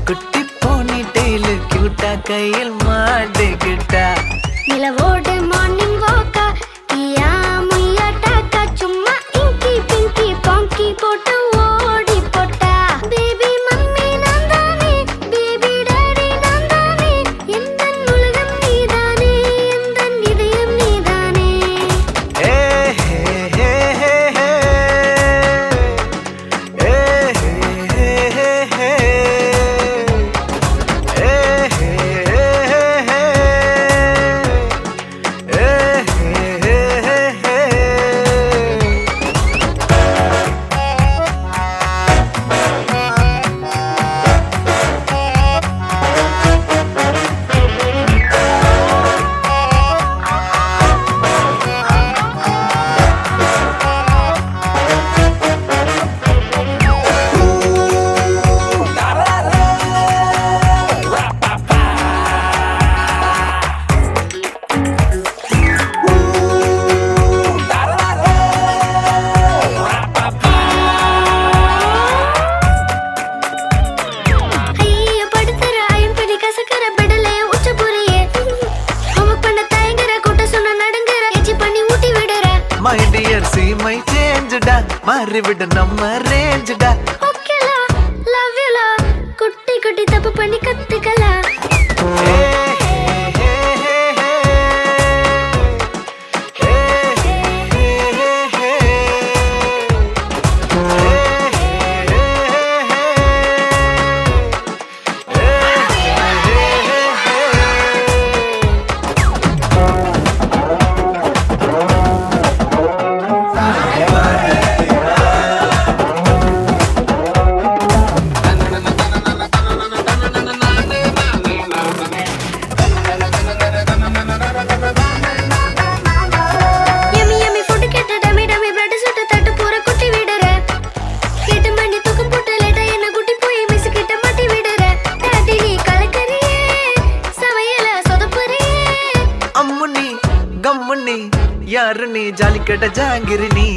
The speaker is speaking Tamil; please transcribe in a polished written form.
குட்டி போனி டெய்லு கியூட்டா கையில் மாட்டிக்கிட்டா நிலவோடு மார்னிங் வாக்கா ஈயா முய்யா டாக்கா சும்மா இங்கி பிங்கி பாங்கி போட்டு ஓடி போட்டா பேபி மம்மி நான் தானே பேபி டாடி நான் தானே எந்தன் உலகம் நீதானே எந்தன் இதயம் நீதானே ஏ ஹே ஹே ஹே ஹே ஏ ஹே ஹே ஹே My dear, see my change da, மாறிவிடு நம்ம range da. Okay la, love you la, குட்டி குட்டி தப்பு பண்ணி கத்துக்கலாம். गम्मुनी यार नी जाली कट जांगिर नी